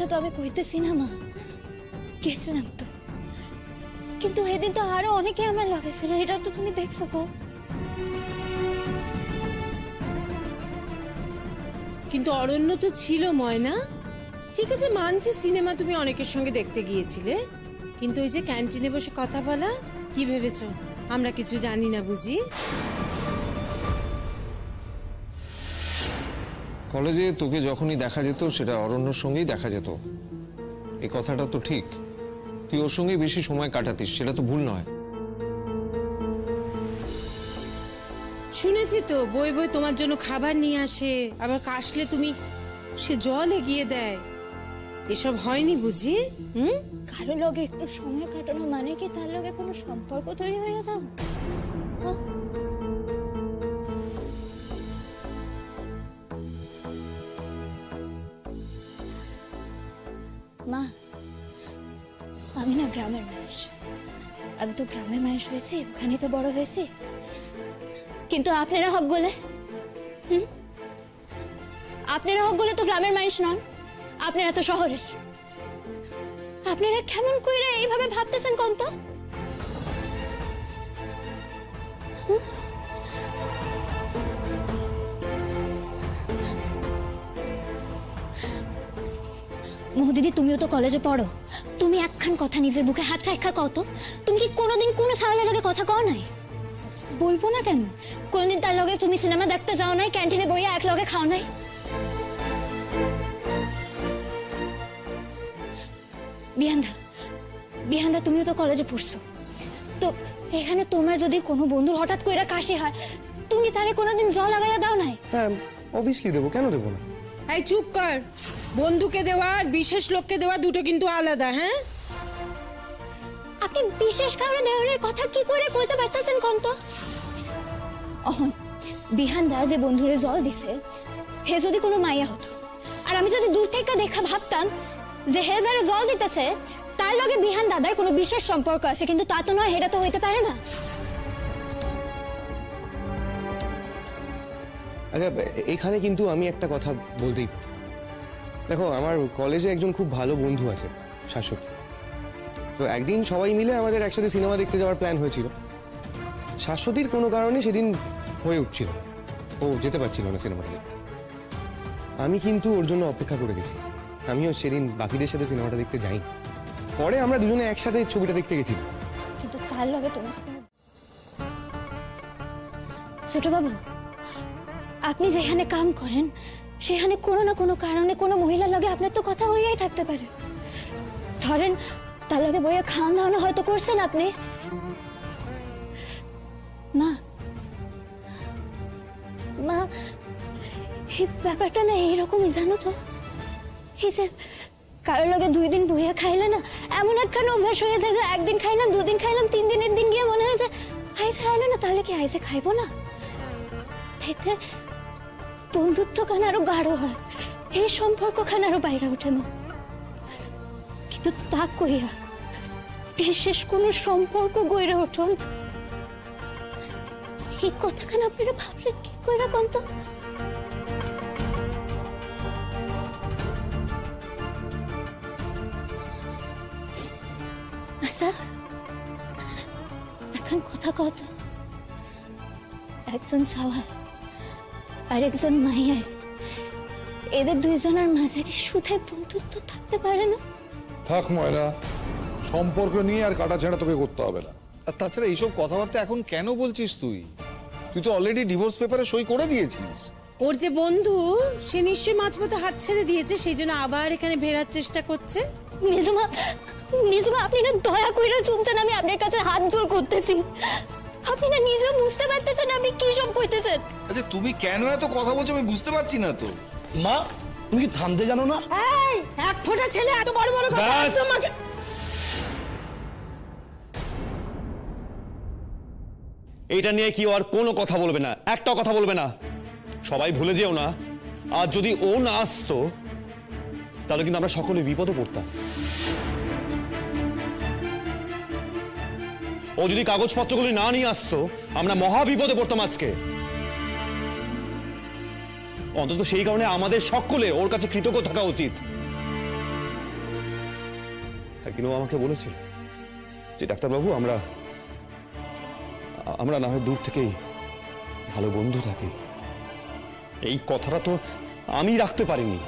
কথা তো আমি কইতেছি না মা, গেছিলাম তো, কিন্তু সেদিন তো আরো অনেকে আমার লাগেছিল, এটা তো তুমি দেখছো গো। কিন্তু অরণ্য তো ছিল ময়না। ঠিক আছে মানছি সিনেমা তুমি অনেকের সঙ্গে দেখতে গিয়েছিলে, কিন্তু ওই যে ক্যান্টিনে বসে কথা বলা, কি ভেবেছো আমরা কিছু জানি না বুঝি? কলেজে তোকে যখনই দেখা যেত সেটা অরণ্যর সঙ্গেই দেখা যেত, এই কথাটা তো ঠিক। তুই ওর সঙ্গে বেশি সময় কাটাতিস, সেটা তো ভুল নয়। শুনেছি তো বই বই তোমার জন্য খাবার নিয়ে আসে, আবার কাশলে তুমি সে জল এগিয়ে দেয়, এসব হয়নি বুঝি? কারো লগে একটু সময় কাটানো মানে কি তার লগে কোনো সম্পর্ক তৈরি হয়ে যাও? মা, আমি না গ্রামের মানুষ, আমি তো গ্রামের মানুষ হয়েছি, ওখানে তো বড় হয়েছি, কিন্তু আপনারা হক বলে তো গ্রামের মানুষ নন, আপনারা তো শহরের। আপনারা কেমন কইরা এইভাবে ভাবতেছেন কোন তো? মহুদিদি, তুমিও তো কলেজে পড়ো, তুমি একখান কথা নিজের বুকে হাত রাখা কত? তুমি কি কোনোদিন কোনো ছাড়ার লগে কথা কও নাই? বলবো না কেন? কোনদিন তার লগে তুমি সিনেমা দেখতে যাও নাই, ক্যান্টিনে বইয়া এক লগে খাও নাই? বিহানদা, তুমিও তো কলেজে পড়ছো, তো এখানে তোমার যদি কোনো বন্ধুর হঠাৎ কইরা কাশি হয়, তুমি তারে কোনোদিন জল লাগাইয়া দাও নাই? হ্যাঁ অবভিয়াসলি দেবো, কেন দেবো না? এই চুপ কর, বন্ধুকে দেওয়া আর বিশেষ লোককে দেওয়া দুটো কিন্তু আলাদা। হ্যাঁ, আপনি বিশেষ কারণে দেওয়ার কথা কি করে কইতে পারতেছেন কোন তো? বিহানদা যে বন্ধুরে জল দিছে, হে যদি কোনো মাইয়া হতো, আর আমি যদি দূর থেকে দেখা ভাবতাম যে হে যারা জল দিতেছে তার লগে বিহান দাদার কোনো বিশেষ সম্পর্ক আছে, কিন্তু তা তো নয়, এটা তো হইতে পারে না। আচ্ছা, এখানে কিন্তু আমি একটা কথা বলতেই, দেখো আমার কলেজে একজন খুব ভালো বন্ধু আছে, শাশ্বতী। তো একদিন সবাই মিলে আমাদের একসাথে সিনেমা দেখতে যাওয়ার প্ল্যান হয়েছিল। শাশ্বতীর কোনো কারণে সেদিন হয়ে উঠছিল, ও যেতে পারছিল না সিনেমাটা দেখতে। আমি কিন্তু ওর জন্য অপেক্ষা করে গেছি, আমিও সেদিন বাকিদের সাথে সিনেমাটা দেখতে যাই, পরে আমরা দুজনে একসাথে ছবিটা দেখতে গেছি। কিন্তু তার লগে তোমার ছোট বাবু, আপনি যেখানে কাম করেন সেখানে কোনো না কোনো কারণে কোনো মহিলার লগে আপনার তো কথা হইয়াই থাকতে পারে। ধরেন তার লগে বইয়া খাওয়া দাওয়ানো হয়তো করছেন আপনি। মা, এই ব্যাপারটা না এইরকমই, জানো তো? এই যে কারোর লগে 2 দিন বইয়া খাইলে না এমন একখান অভ্যাস হয়ে যায় যে একদিন খাইলাম, 2 দিন খাইলাম, 3 দিনের দিন গিয়ে মনে হয় যে আইসে খাইলো না, তাহলে কি আইসে খাইবো না? এতে বন্ধুত্ব খান আরো গাঢ় হয়, এই সম্পর্ক খান আরো বাইরে ওঠে না। কিন্তু তা কইয়া বিশেষ কোন সম্পর্ক গড়ে ওঠন, এই কথাখান আপনারা ভাবলেন কি কইরা কোন তো? আচ্ছা, এখন কথা কত, একজন সাওয়া আর একজন মাইয়ার, এদের 2 জনের মাঝে শুধু বন্ধুত্ব থাকতে পারে না? থাক ময়না, সম্পর্ক নিয়ে আর কাটাছেঁড়া তোকে করতে হবে না। আর তাছাড়া এইসব কথাবার্তা এখন কেন বলছিস? তুই তো অলরেডি ডিভোর্স পেপারে সই করে দিয়েছিস। ওর যে বন্ধু সে নিশ্চয়ই মাঝপথে হাত ছেড়ে দিয়েছে, সেই জন্য আবার এখানে ফেরার চেষ্টা করছে। মেজমা, আপনি না দয়া কইরা শুনছেন, আমি আপনার কাছে হাত জোড় করতেছি, আপনি না নিজেও বুঝতে পারতেছেন আমি কি সব কইতেছেন। আচ্ছা তুমি কেন এত কথা বলছো আমি বুঝতে পারছি না তো। মা, তুমি কি থামতে জানো না? এই এক ফোঁটা ছেলে এত বড় বড় কথা তোমাকে। এইটা নিয়ে কি আর কোনো কথা বলবে না, একটা কথা বলবে না। সবাই ভুলে যেও না, আর যদি ও না আসতো তাহলে কিন্তু আমরা সকলে বিপদে পড়তাম। ও যদি কাগজপত্রগুলি না নিয়ে আসতো আমরা মহা বিপদে পড়তাম আজকে। অন্তত সেই কারণে আমাদের সকলে ওর কাছে কৃতজ্ঞ থাকা উচিত। একদিন ও আমাকে বলেছিল যে ডাক্তারবাবু আমরা না হয় দূর থেকেই ভালো বন্ধু থাকি। এই কথাটা তো আমি রাখতে পারিনি,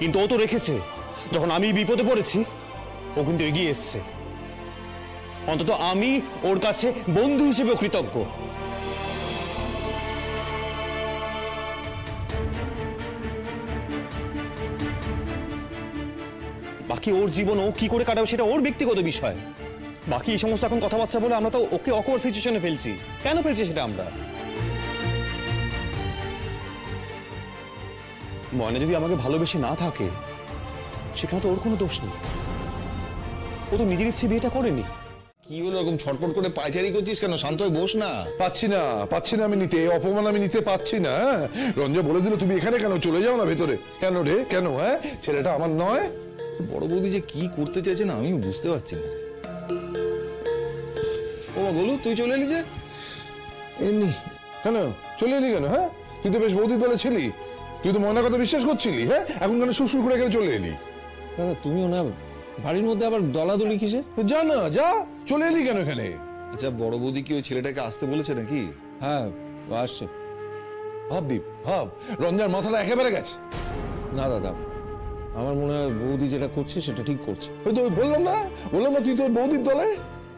কিন্তু ও তো রেখেছে। যখন আমি বিপদে পড়েছি ও কিন্তু এগিয়ে এসছে। অন্তত আমি ওর কাছে বন্ধু হিসেবে কৃতজ্ঞ। বাকি ওর জীবন ও কি করে কাটাবে সেটা ওর ব্যক্তিগত বিষয়। বাকি এই সমস্ত এখন কথাবার্তা বলে আমরা তো ওকে অকওয়ার্ড সিচুয়েশনে ফেলছি। কেন ফেলছি সেটা আমরা? ময়না যদি আমাকে ভালোবেসে না থাকে সেখানে তো ওর কোনো দোষ নেই। ও তো নিজের ইচ্ছে বিয়েটা করেনি। কি হলো এরকম ছটপট করে পায়চারি করছিস কেন? শান্ত হয়ে বস না। পাচ্ছি না আমি নিতে, এই অপমান আমি নিতে পাচ্ছি না। রঞ্জা বলে দিল তুমি এখানে কেন, চলে যাও না ভেতরে। কেন রে, কেন? হ্যাঁ, ছেলেটা আমার নয়? বড় বৌদি যে কি করতে চাইছে না আমিও বুঝতে পারছি না। ও গোলু, তুই চলে এলি যে? এমনি কেন চলে এলি কেন? হ্যাঁ, তুই তো বেশ বৌদির দলে ছিলি, তুই তো ময়নার কথা বিশ্বাস করছিলি। হ্যাঁ, এখন কেন সুরসুর করে এখানে চলে এলি? দাদা তুমিও না, বাড়ির মধ্যে আবার দলাদলি কিসে? যা না যা, চলে এলি কেন এখানে? আচ্ছা, বড় বৌদি কি ওই ছেলেটাকে আসতে বলেছে নাকি? হ্যাঁ আসছে। ভাব দীপ, ভাব, রঞ্জার মাথাটা একেবারে গেছে। না দাদা, আমার মনে হয় বৌদি যেটা করছে সেটা ঠিক করছে। হয়তো বললাম না তুই তোর বৌদির দলে।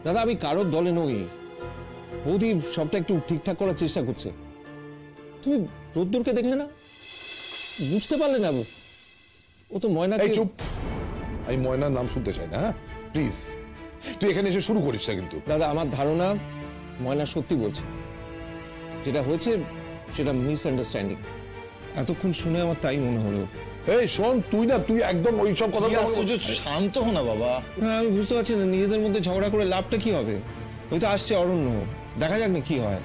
দাদা আমি কারোর দলে নই, বৌদি সবটা একটু ঠিকঠাক করার চেষ্টা করছে। তুমি রোদ্দুরকে দেখলে না, বুঝতে পারলে না? ও তো ময়না। চুপ, আমি ময়নার নাম শুনতে চাই না। হ্যাঁ প্লিজ, তুই এখানে এসে শুরু করিস না কিন্তু। দাদা আমার ধারণা ময়না সত্যি বলছে, যেটা হয়েছে সেটা মিসআন্ডারস্ট্যান্ডিং। এতক্ষণ শুনে আমার তাই মনে হলো। এই শোন, তুই একদম ওইসব কথা। শান্ত হো না বাবা। না আমি বুঝতে পারছি না নিজেদের মধ্যে ঝগড়া করে লাভটা কি হবে। ওই তো আসছে অরণ্য, দেখা যাক না কি হয়।